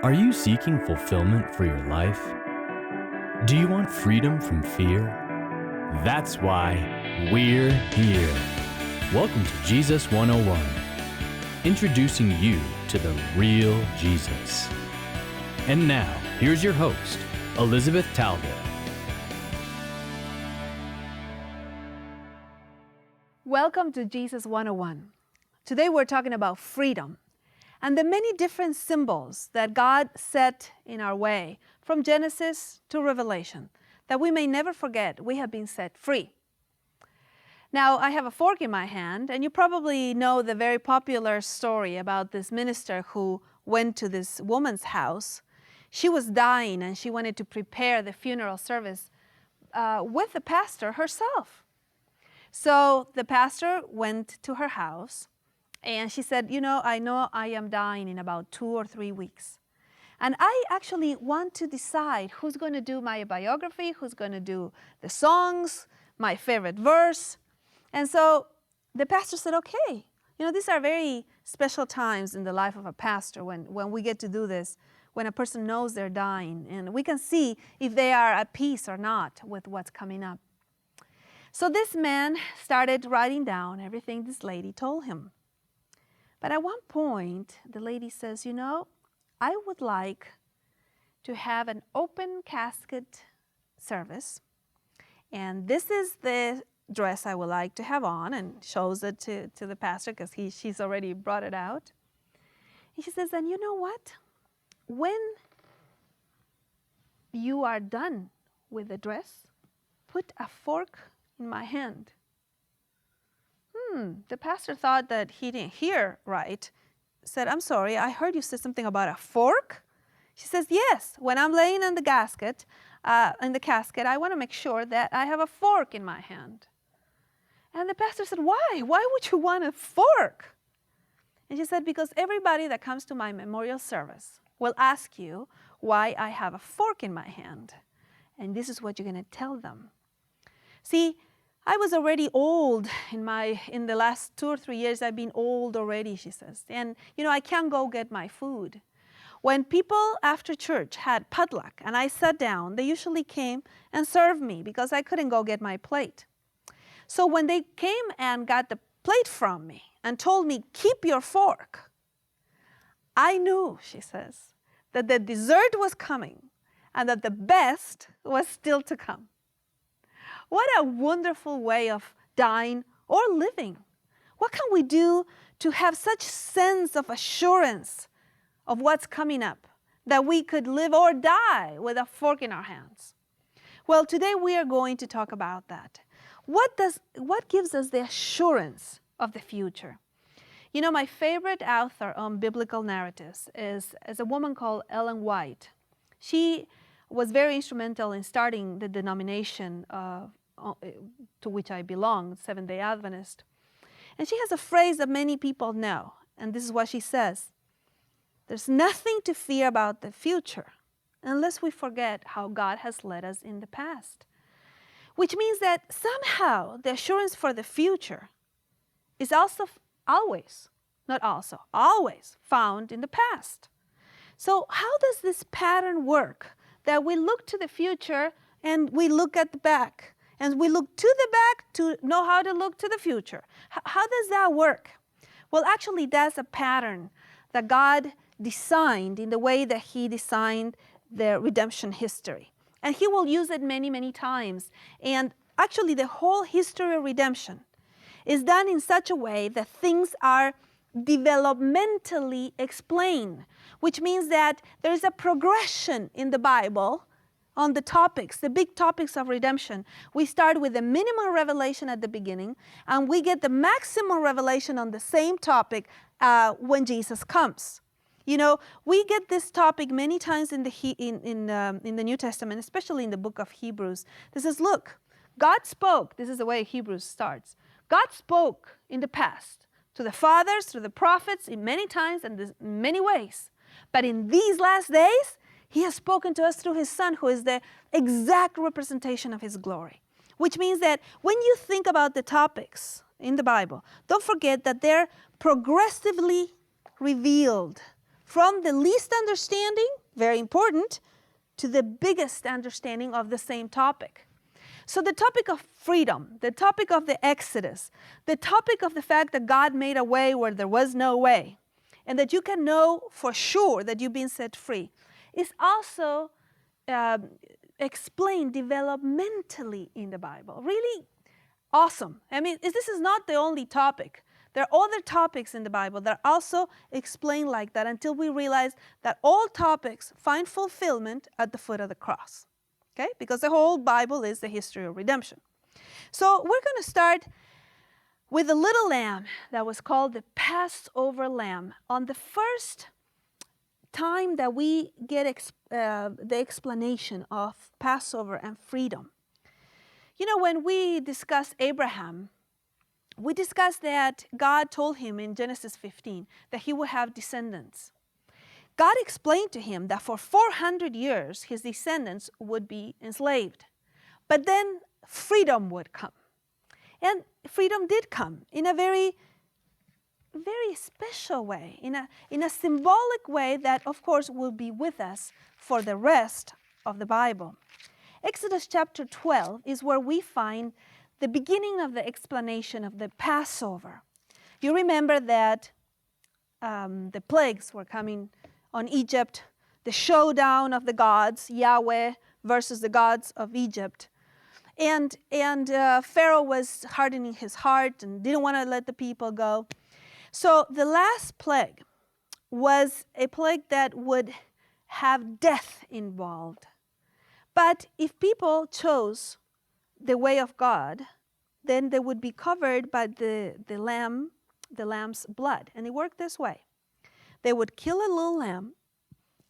Are you seeking fulfillment for your life? Do you want freedom from fear? That's why we're here. Welcome to Jesus 101, introducing you to the real Jesus. And now, here's your host, Elizabeth Talbot. Welcome to Jesus 101. Today we're talking about freedom and the many different symbols that God set in our way from Genesis to Revelation, that we may never forget we have been set free. Now, I have a fork in my hand, and you probably know the very popular story about this minister who went to this woman's house. She was dying, and she wanted to prepare the funeral service with the pastor herself. So the pastor went to her house, and she said, I know I am dying in about 2 or 3 weeks. And I actually want to decide who's going to do my biography, who's going to do the songs, my favorite verse. And so the pastor said, okay. These are very special times in the life of a pastor when we get to do this, when a person knows they're dying, and we can see if they are at peace or not with what's coming up. So this man started writing down everything this lady told him. But at one point, the lady says, I would like to have an open casket service. And this is the dress I would like to have on, and shows it to the pastor because she's already brought it out. And she says, and you know what? When you are done with the dress, put a fork in my hand. The pastor thought that he didn't hear right. Said, I'm sorry, I heard you say something about a fork. She says, yes, when I'm laying in the casket, I want to make sure that I have a fork in my hand. And the pastor said, why? Why would you want a fork? And she said, because everybody that comes to my memorial service will ask you why I have a fork in my hand. And this is what you're going to tell them. See, I was already old in the last 2 or 3 years. I've been old already, she says. And, I can't go get my food. When people after church had potluck and I sat down, they usually came and served me because I couldn't go get my plate. So when they came and got the plate from me and told me, keep your fork, I knew, she says, that the dessert was coming and that the best was still to come. What a wonderful way of dying or living. What can we do to have such sense of assurance of what's coming up, that we could live or die with a fork in our hands? Well, today we are going to talk about that. What gives us the assurance of the future? My favorite author on biblical narratives is a woman called Ellen White. She was very instrumental in starting the denomination to which I belong, Seventh-day Adventist. And she has a phrase that many people know, and this is what she says. There's nothing to fear about the future unless we forget how God has led us in the past. Which means that somehow the assurance for the future is always found in the past. So how does this pattern work? That we look to the future and we look at the back. And we look to the back to know how to look to the future. How does that work? Well, actually, that's a pattern that God designed in the way that He designed the redemption history. And He will use it many, many times. And actually, the whole history of redemption is done in such a way that things are developmentally explained, which means that there is a progression in the Bible on the topics, the big topics of redemption. We start with the minimum revelation at the beginning, and we get the maximum revelation on the same topic when Jesus comes. We get this topic many times in the New Testament, especially in the book of Hebrews. This is, look, God spoke. This is the way Hebrews starts. God spoke in the past to the fathers, to the prophets, in many times and in many ways. But in these last days, He has spoken to us through His Son, who is the exact representation of His glory. Which means that when you think about the topics in the Bible, don't forget that they're progressively revealed from the least understanding, very important, to the biggest understanding of the same topic. So the topic of freedom, the topic of the Exodus, the topic of the fact that God made a way where there was no way, and that you can know for sure that you've been set free, is also explained developmentally in the Bible. Really awesome. I mean, this is not the only topic. There are other topics in the Bible that are also explained like that until we realize that all topics find fulfillment at the foot of the cross. Okay? Because the whole Bible is the history of redemption. So we're going to start with a little lamb that was called the Passover lamb. On the first time that we get the explanation of Passover and freedom. You know, when we discuss Abraham, we discussed that God told him in Genesis 15 that he would have descendants. God explained to him that for 400 years his descendants would be enslaved. But then freedom would come. And freedom did come in a very, very special way, in a symbolic way that, of course, will be with us for the rest of the Bible. Exodus chapter 12 is where we find the beginning of the explanation of the Passover. You remember that the plagues were coming on Egypt, the showdown of the gods, Yahweh versus the gods of Egypt. And Pharaoh was hardening his heart and didn't want to let the people go. So the last plague was a plague that would have death involved. But if people chose the way of God, then they would be covered by the lamb's blood. And it worked this way. They would kill a little lamb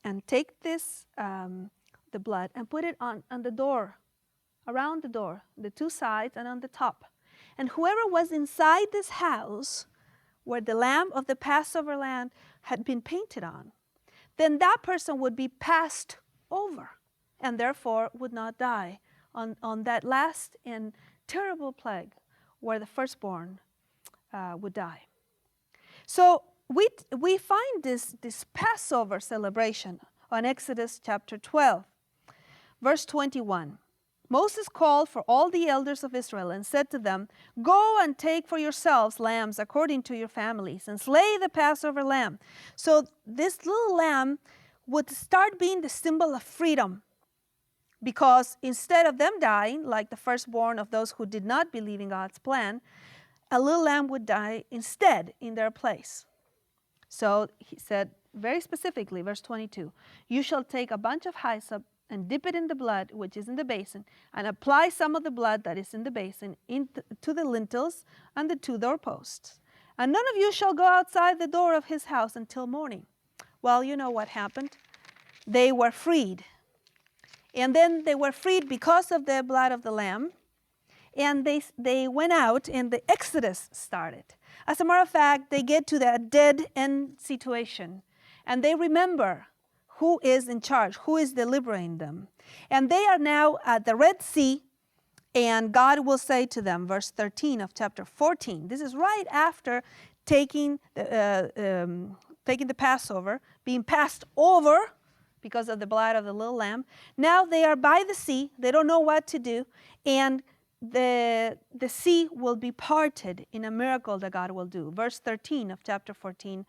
and take this, the blood, and put it on the door, around the door, the two sides and on the top. And whoever was inside this house, where the lamb of the Passover lamb had been painted on, then that person would be passed over and therefore would not die on that last and terrible plague where the firstborn would die. So we find this Passover celebration on Exodus chapter 12, verse 21. Moses called for all the elders of Israel and said to them, "Go and take for yourselves lambs according to your families and slay the Passover lamb." So this little lamb would start being the symbol of freedom, because instead of them dying like the firstborn of those who did not believe in God's plan, a little lamb would die instead in their place. So he said very specifically, verse 22, "You shall take a bunch of hyssop and dip it in the blood which is in the basin, and apply some of the blood that is in the basin to the lintels and the two doorposts. And none of you shall go outside the door of his house until morning." Well, you know what happened. They were freed. And then they were freed because of the blood of the lamb. And they went out and the Exodus started. As a matter of fact, they get to that dead end situation. And they remember who is in charge, who is delivering them. And they are now at the Red Sea, and God will say to them, verse 13 of chapter 14. This is right after taking the Passover, being passed over because of the blood of the little lamb. Now they are by the sea. They don't know what to do. And the sea will be parted in a miracle that God will do. Verse 13 of chapter 14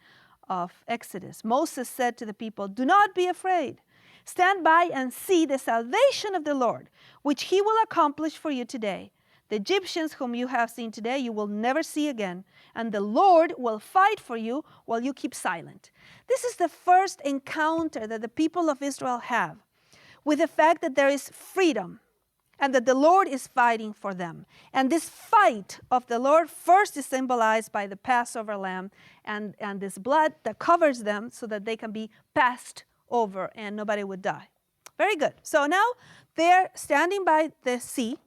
of Exodus. Moses said to the people, "Do not be afraid. Stand by and see the salvation of the Lord, which he will accomplish for you today. The Egyptians whom you have seen today, you will never see again. And the Lord will fight for you while you keep silent." This is the first encounter that the people of Israel have with the fact that there is freedom and that the Lord is fighting for them. And this fight of the Lord first is symbolized by the Passover lamb and this blood that covers them so that they can be passed over and nobody would die. Very good. So now they're standing by the sea,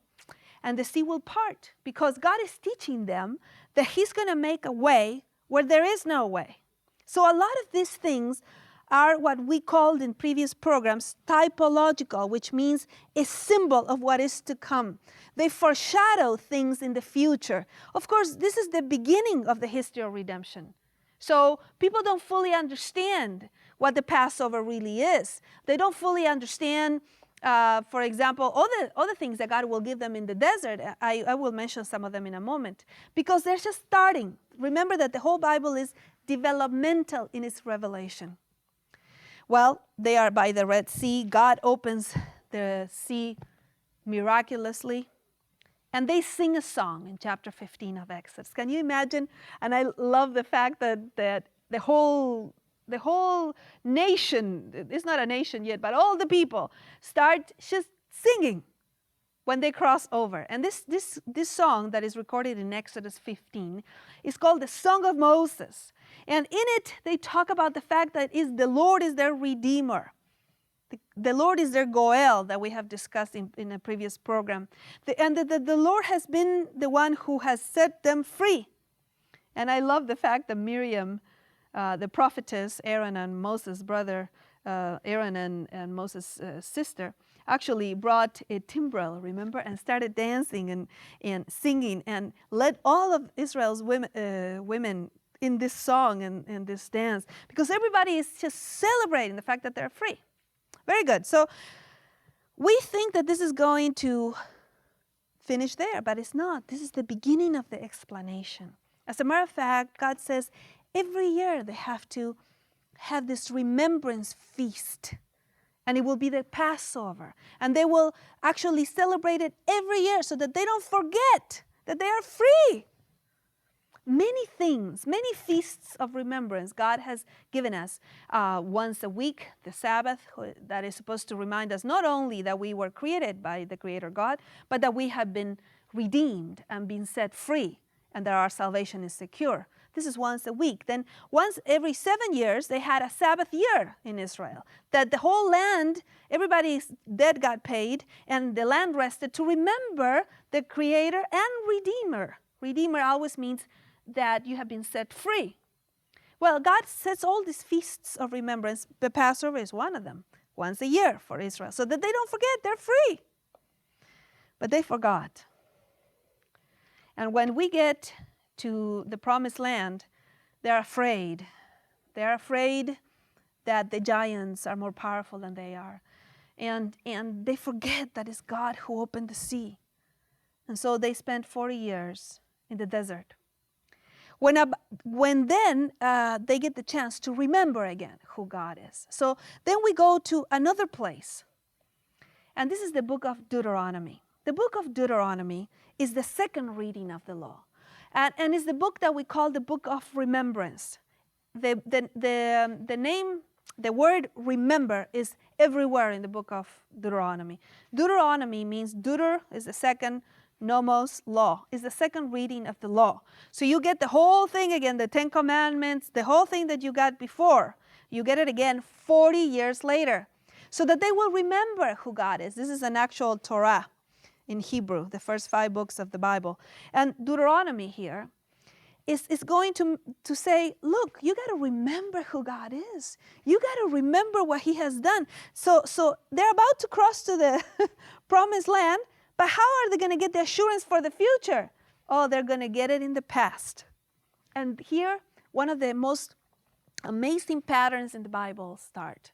and the sea will part because God is teaching them that he's going to make a way where there is no way. So a lot of these things are what we called in previous programs typological, which means a symbol of what is to come. They foreshadow things in the future. Of course, this is the beginning of the history of redemption. So people don't fully understand what the Passover really is. They don't fully understand, for example, all the things that God will give them in the desert. I will mention some of them in a moment, because they're just starting. Remember that the whole Bible is developmental in its revelation. Well, they are by the Red Sea. God opens the sea miraculously. And they sing a song in chapter 15 of Exodus. Can you imagine? And I love the fact that the whole nation, it's not a nation yet, but all the people start just singing when they cross over. And this song that is recorded in Exodus 15 is called the Song of Moses. And in it, they talk about the fact that the Lord is their Redeemer. The Lord is their Goel that we have discussed in a previous program. The Lord has been the one who has set them free. And I love the fact that Miriam, the prophetess, Aaron and Moses' brother, Aaron and Moses' sister, actually brought a timbrel, remember, and started dancing and singing and led all of Israel's women in this song and this dance, because everybody is just celebrating the fact that they're free. Very good. So we think that this is going to finish there, but it's not. This is the beginning of the explanation. As a matter of fact, God says every year they have to have this remembrance feast, and it will be the Passover, and they will actually celebrate it every year so that they don't forget that they are free. Many things, many feasts of remembrance God has given us. Once a week, the Sabbath, that is supposed to remind us not only that we were created by the Creator God, but that we have been redeemed and been set free, and that our salvation is secure. This is once a week. Then once every 7 years, they had a Sabbath year in Israel, that the whole land, everybody's debt got paid, and the land rested to remember the Creator and Redeemer. Redeemer always means that you have been set free. Well, God sets all these feasts of remembrance. The Passover is one of them, once a year for Israel, so that they don't forget they're free. But they forgot. And when we get to the promised land, they're afraid. They're afraid that the giants are more powerful than they are. And they forget that it's God who opened the sea. And so they spent 40 years in the desert. When then they get the chance to remember again who God is. So then we go to another place. And this is the book of Deuteronomy. The book of Deuteronomy is the second reading of the law. And it's the book that we call the book of remembrance. The name, the word remember is everywhere in the book of Deuteronomy. Deuteronomy means Deuter is the second, Nomos, law, is the second reading of the law. So you get the whole thing again, the 10 Commandments, the whole thing that you got before. You get it again 40 years later, so that they will remember who God is. This is an actual Torah in Hebrew, the first 5 books of the Bible. And Deuteronomy here is going to say, look, you got to remember who God is. You got to remember what He has done. So they're about to cross to the promised land, but how are they going to get the assurance for the future? Oh, they're going to get it in the past. And here, one of the most amazing patterns in the Bible starts,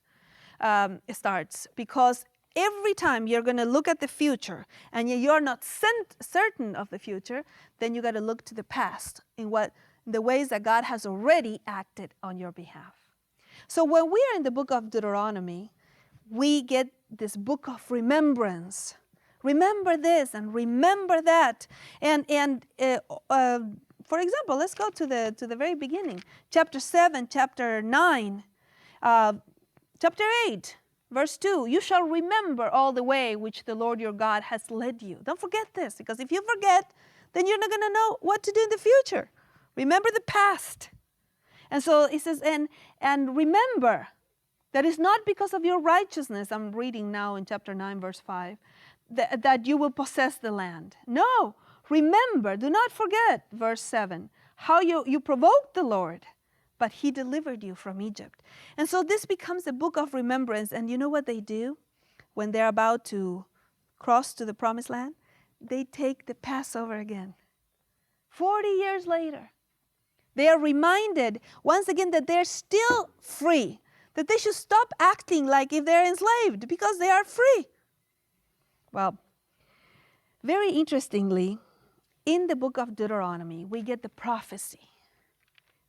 because every time you're going to look at the future and you're not certain of the future, then you got to look to the past in the ways that God has already acted on your behalf. So when we are in the book of Deuteronomy, we get this book of remembrance. Remember this and remember that. And for example, let's go to the very beginning. Chapter 7, chapter 9, chapter 8, verse 2. You shall remember all the way which the Lord your God has led you. Don't forget this, because if you forget, then you're not going to know what to do in the future. Remember the past. And so it says, and remember that it's not because of your righteousness. I'm reading now in chapter 9, verse 5. That you will possess the land. No, remember, do not forget, verse 7, how you provoked the Lord, but He delivered you from Egypt. And so this becomes a book of remembrance. And you know what they do when they're about to cross to the promised land? They take the Passover again. 40 years later, they are reminded once again that they're still free, that they should stop acting like if they're enslaved because they are free. Well, very interestingly, in the book of Deuteronomy, we get the prophecy.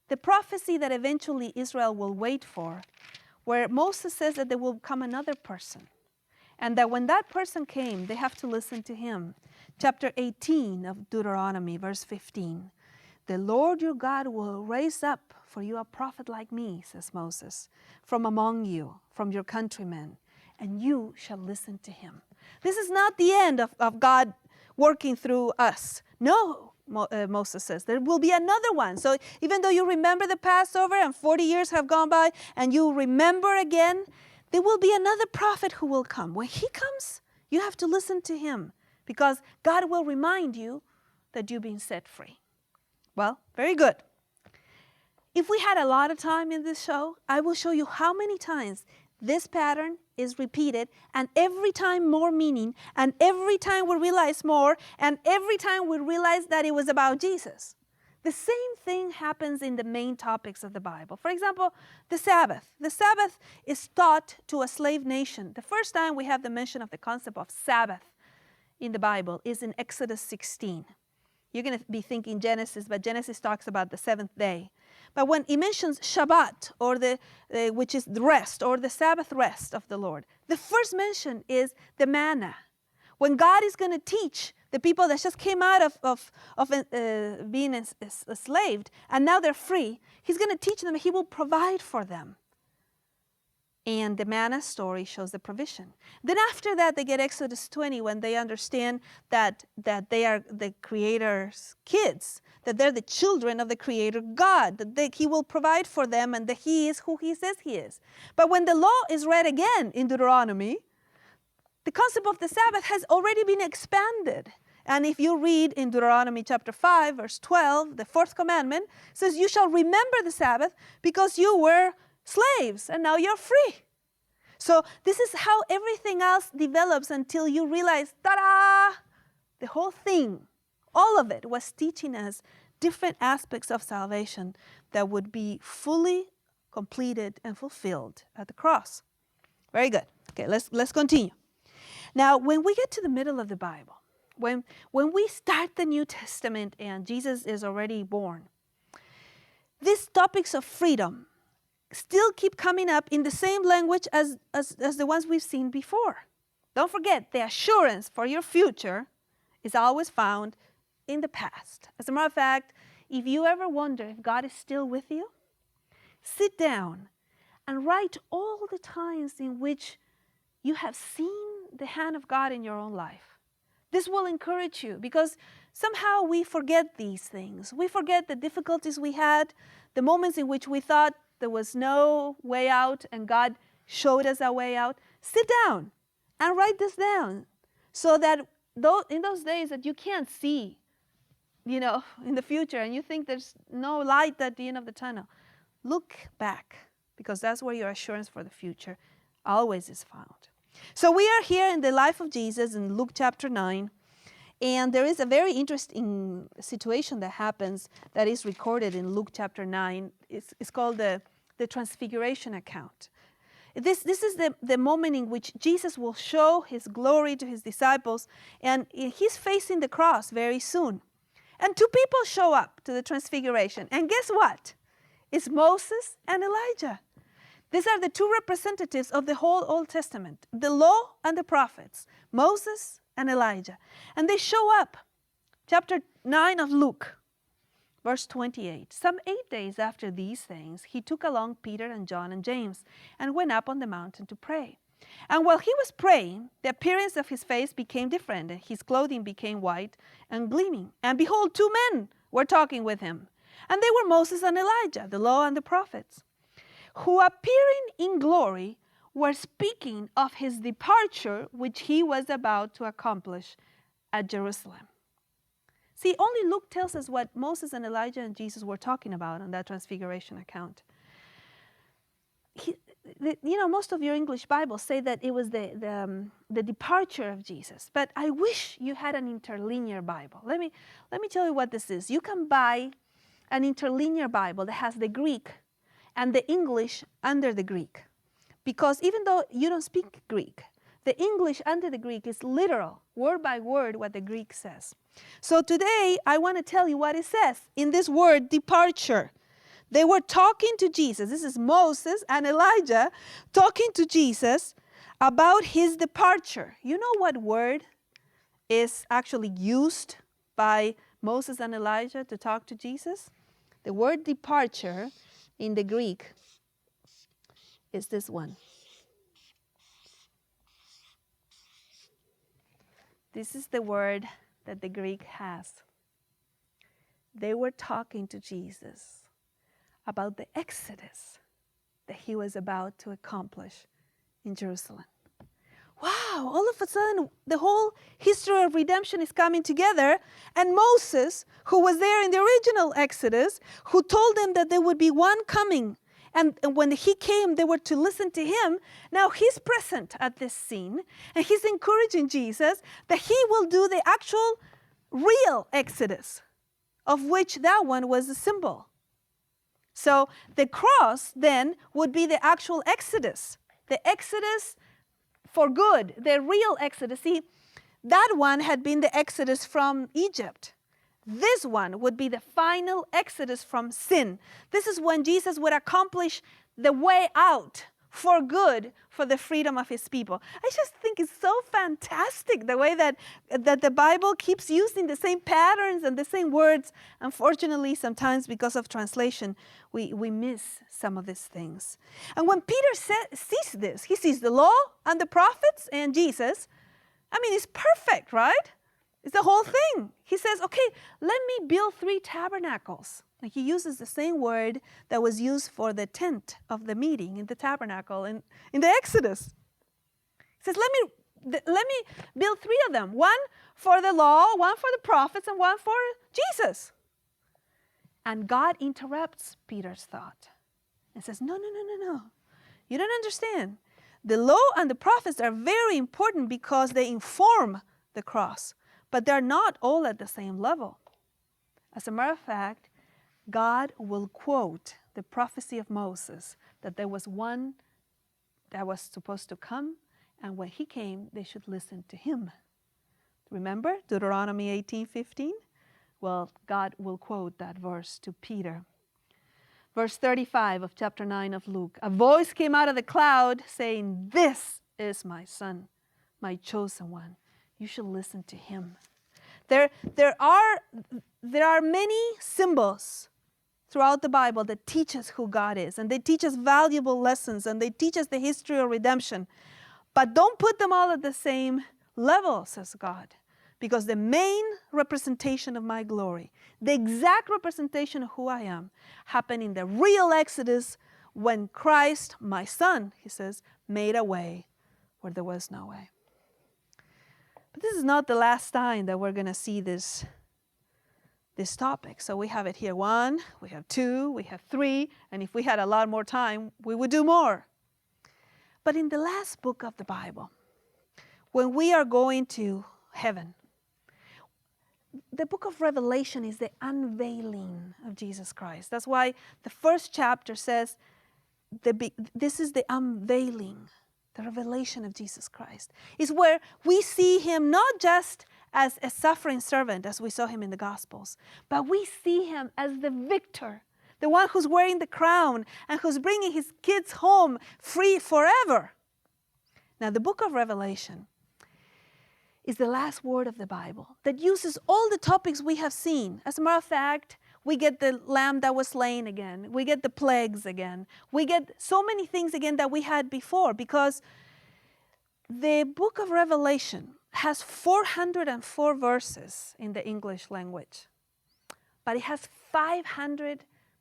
The prophecy that eventually Israel will wait for, where Moses says that there will come another person. And that when that person came, they have to listen to him. Chapter 18 of Deuteronomy, verse 15. The Lord your God will raise up for you a prophet like me, says Moses, from among you, from your countrymen, and you shall listen to him. This is not the end of God working through us. No, Moses says, there will be another one. So even though you remember the Passover and 40 years have gone by and you remember again, there will be another prophet who will come. When he comes, you have to listen to him because God will remind you that you've been set free. Well, very good. If we had a lot of time in this show, I will show you how many times this pattern is repeated, and every time more meaning, and every time we realize more, and every time we realize that it was about Jesus. The same thing happens in the main topics of the Bible. For example, the Sabbath. The Sabbath is taught to a slave nation. The first time we have the mention of the concept of Sabbath in the Bible is in Exodus 16. You're going to be thinking Genesis, but Genesis talks about the seventh day. But when it mentions Shabbat, or which is the rest, or the Sabbath rest of the Lord, the first mention is the manna. When God is going to teach the people that just came out of being enslaved, and now they're free, he's going to teach them, he will provide for them. And the manna story shows the provision. Then after that, they get Exodus 20 when they understand that they are the Creator's kids, that they're the children of the Creator God, that he will provide for them and that he is who he says he is. But when the law is read again in Deuteronomy, the concept of the Sabbath has already been expanded. And if you read in Deuteronomy chapter 5, verse 12, the fourth commandment says, you shall remember the Sabbath because you were slaves and now you're free. So this is how everything else develops until you realize, ta-da! The whole thing, all of it was teaching us different aspects of salvation that would be fully completed and fulfilled at the cross. Very good. Okay, let's continue. Now, when we get to the middle of the Bible, when we start the New Testament and Jesus is already born, these topics of freedom still keep coming up in the same language as the ones we've seen before. Don't forget, the assurance for your future is always found in the past. As a matter of fact, if you ever wonder if God is still with you, sit down and write all the times in which you have seen the hand of God in your own life. This will encourage you because somehow we forget these things. We forget the difficulties we had, the moments in which we thought there was no way out and God showed us a way out. Sit down and write this down so that in those days that you can't see, in the future and you think there's no light at the end of the tunnel, look back because that's where your assurance for the future always is found. So we are here in the life of Jesus in Luke chapter 9. And there is a very interesting situation that happens that is recorded in Luke chapter 9. It's called the Transfiguration account. This is the moment in which Jesus will show his glory to his disciples, and he's facing the cross very soon. And two people show up to the Transfiguration. And guess what? It's Moses and Elijah. These are the two representatives of the whole Old Testament, the law and the prophets, Moses and Elijah. And they show up. Chapter 9 of Luke, verse 28. Some 8 days after these things, he took along Peter and John and James and went up on the mountain to pray. And while he was praying, the appearance of his face became different, and his clothing became white and gleaming. And behold, two men were talking with him. And they were Moses and Elijah, the law and the prophets, who appearing in glory were speaking of his departure, which he was about to accomplish at Jerusalem. See, only Luke tells us what Moses and Elijah and Jesus were talking about on that Transfiguration account. Most of your English Bibles say that it was the departure of Jesus, but I wish you had an interlinear Bible. Let me tell you what this is. You can buy an interlinear Bible that has the Greek and the English under the Greek. because even though you don't speak Greek, the English under the Greek is literal, word by word, what the Greek says. So today, I want to tell you what it says in this word, departure. They were talking to Jesus. This is Moses and Elijah talking to Jesus about his departure. You know what word is actually used by Moses and Elijah to talk to Jesus? The word departure in the Greek is this one. This is the word that the Greek has. They were talking to Jesus about the exodus that he was about to accomplish in Jerusalem. Wow, all of a sudden, the whole history of redemption is coming together. And Moses, who was there in the original Exodus, who told them that there would be one coming, and when he came, they were to listen to him. Now he's present at this scene, and he's encouraging Jesus that he will do the actual real Exodus, of which that one was a symbol. So the cross then would be the actual Exodus, the Exodus for good, the real Exodus. See, that one had been the Exodus from Egypt. This one would be the final Exodus from sin. This is when Jesus would accomplish the way out for good for the freedom of his people. I just think it's so fantastic the way that the Bible keeps using the same patterns and the same words. Unfortunately, sometimes because of translation, we miss some of these things. And when Peter sees this, he sees the law and the prophets and Jesus. I mean, it's perfect, right? It's the whole thing. He says, okay, let me build 3 tabernacles. He uses the same word that was used for the tent of the meeting in the tabernacle in the Exodus. He says, let me build 3 of them. One for the law, one for the prophets, and one for Jesus. And God interrupts Peter's thought and says, no. You don't understand. The law and the prophets are very important because they inform the cross, but they're not all at the same level. As a matter of fact, God will quote the prophecy of Moses that there was one that was supposed to come, and when he came, they should listen to him. Remember Deuteronomy 18:15? Well, God will quote that verse to Peter. Verse 35 of chapter 9 of Luke. A voice came out of the cloud saying, "This is my son, my chosen one. You should listen to him." There are many symbols throughout the Bible that teach us who God is, and they teach us valuable lessons, and they teach us the history of redemption. But don't put them all at the same level, says God, because the main representation of my glory, the exact representation of who I am, happened in the real Exodus when Christ, my son, he says, made a way where there was no way. But this is not the last time that we're going to see this topic. So we have it here 1, we have 2, we have 3, and if we had a lot more time, we would do more. But in the last book of the Bible, when we are going to heaven, the book of Revelation is the unveiling of Jesus Christ. That's why the first chapter says this is the unveiling, the revelation of Jesus Christ. It's where we see him not just as a suffering servant, as we saw him in the Gospels, but we see him as the victor, the one who's wearing the crown and who's bringing his kids home free forever. Now, the book of Revelation is the last word of the Bible that uses all the topics we have seen. As a matter of fact, we get the lamb that was slain again. We get the plagues again. We get so many things again that we had before, because the book of Revelation has 404 verses in the English language, but it has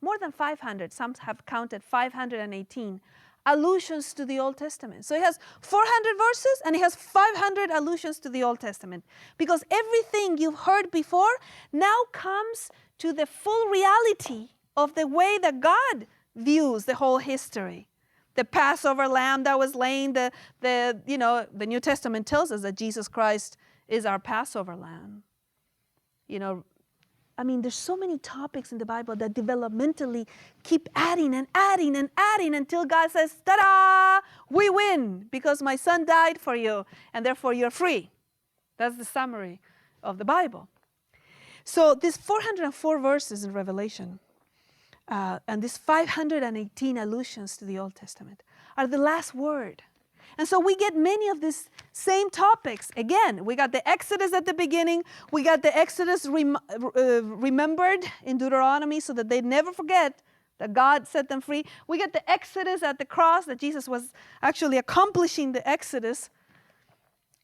more than 500, some have counted 518 allusions to the Old Testament. So it has 400 verses and it has 500 allusions to the Old Testament, because everything you've heard before now comes to the full reality of the way that God views the whole history. The Passover lamb that was slain, the New Testament tells us that Jesus Christ is our Passover lamb. I mean, there's so many topics in the Bible that developmentally keep adding and adding and adding until God says, ta-da, we win because my son died for you and therefore you're free. That's the summary of the Bible. So these 404 verses in Revelation and these 518 allusions to the Old Testament are the last word. And so we get many of these same topics. Again, we got the Exodus at the beginning. We got the Exodus remembered in Deuteronomy so that they never forget that God set them free. We got the Exodus at the cross, that Jesus was actually accomplishing the Exodus.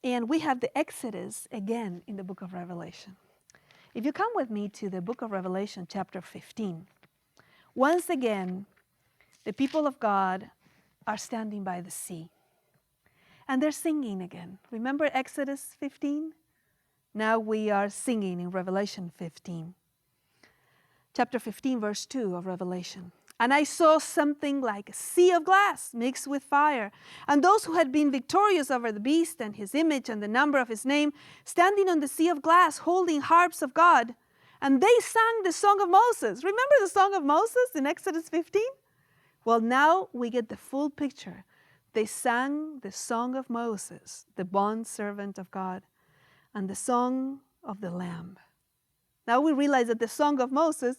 And we have the Exodus again in the book of Revelation. If you come with me to the book of Revelation, chapter 15, once again, the people of God are standing by the sea. And they're singing again. Remember Exodus 15? Now we are singing in Revelation 15. Chapter 15, verse 2 of Revelation. And I saw something like a sea of glass mixed with fire. And those who had been victorious over the beast and his image and the number of his name, standing on the sea of glass, holding harps of God. And they sang the song of Moses. Remember the song of Moses in Exodus 15? Well, now we get the full picture. They sang the song of Moses, the bondservant of God, and the song of the Lamb. Now we realize that the song of Moses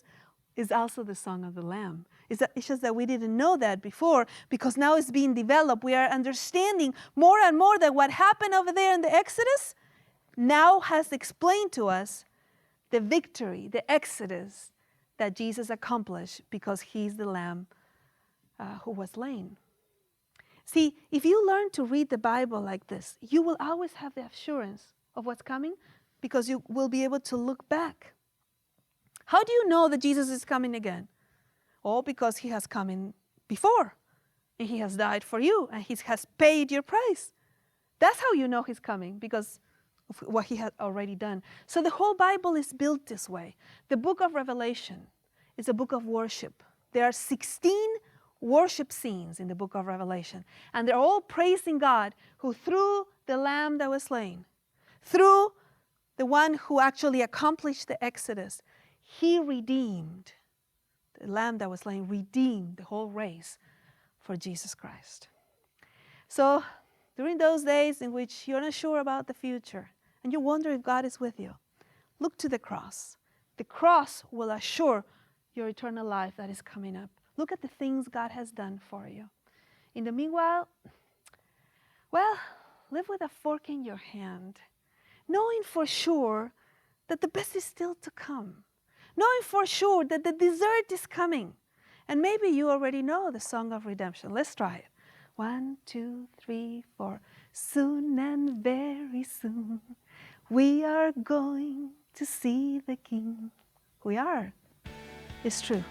is also the song of the Lamb. It's just that we didn't know that before, because now it's being developed. We are understanding more and more that what happened over there in the Exodus now has explained to us the victory, the Exodus that Jesus accomplished because he's the Lamb who was slain. See, if you learn to read the Bible like this, you will always have the assurance of what's coming because you will be able to look back. How do you know that Jesus is coming again? Oh, because he has come in before, and he has died for you, and he has paid your price. That's how you know he's coming, because of what he has already done. So the whole Bible is built this way. The book of Revelation is a book of worship. There are 16 worship scenes in the book of Revelation. And they're all praising God who through the Lamb that was slain, through the one who actually accomplished the Exodus, he redeemed, the Lamb that was slain redeemed the whole race for Jesus Christ. So during those days in which you're not sure about the future and you wonder if God is with you, look to the cross. The cross will assure your eternal life that is coming up. Look at the things God has done for you. In the meanwhile, well, live with a fork in your hand, knowing for sure that the best is still to come, knowing for sure that the dessert is coming. And maybe you already know the song of redemption. Let's try it. 1, 2, 3, 4. Soon and very soon, we are going to see the King. We are. It's true.